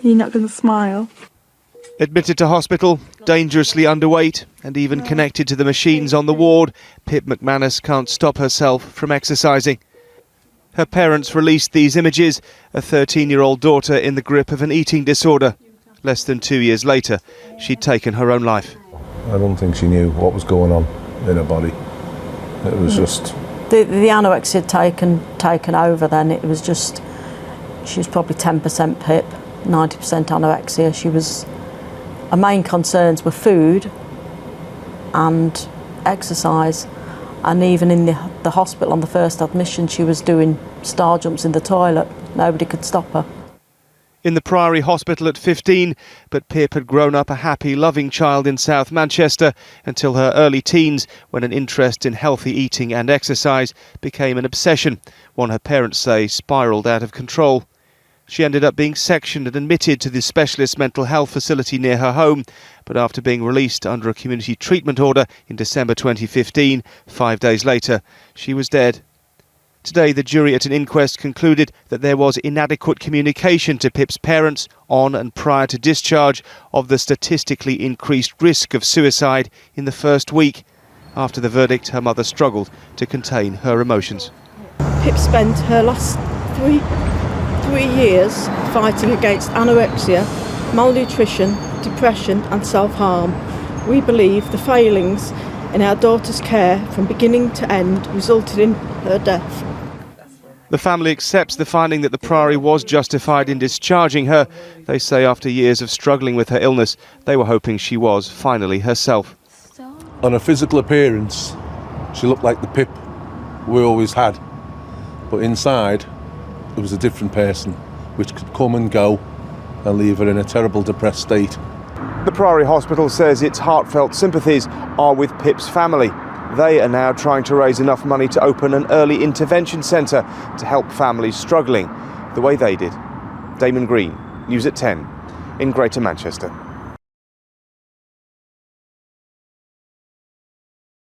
You're not going to smile. Admitted to hospital, dangerously underweight and even connected to the machines on the ward, Pip McManus can't stop herself from exercising. Her parents released these images, a 13-year-old daughter in the grip of an eating disorder. Less than 2 years later, she'd taken her own life. I don't think she knew what was going on in her body. It was just... The anorexia had taken over then. It was just... She was probably 10% Pip, 90% anorexia. Her main concerns were food and exercise. And even in the hospital on the first admission, she was doing star jumps in the toilet. Nobody could stop her. In the Priory Hospital at 15, but Pip had grown up a happy, loving child in South Manchester until her early teens, when an interest in healthy eating and exercise became an obsession, one her parents say spiralled out of control. She ended up being sectioned and admitted to the specialist mental health facility near her home, but after being released under a community treatment order in December 2015, 5 days later, she was dead. Today, the jury at an inquest concluded that there was inadequate communication to Pip's parents on and prior to discharge of the statistically increased risk of suicide in the first week. After the verdict, her mother struggled to contain her emotions. Pip spent her last three years fighting against anorexia, malnutrition, depression and self-harm. We believe the failings in our daughter's care from beginning to end resulted in her death. The family accepts the finding that the Priory was justified in discharging her. They say after years of struggling with her illness, they were hoping she was finally herself. On her physical appearance, she looked like the Pip we always had. But inside, it was a different person, which could come and go and leave her in a terrible depressed state. The Priory Hospital says its heartfelt sympathies are with Pip's family. They are now trying to raise enough money to open an early intervention centre to help families struggling the way they did. Damon Green, News at 10 in Greater Manchester.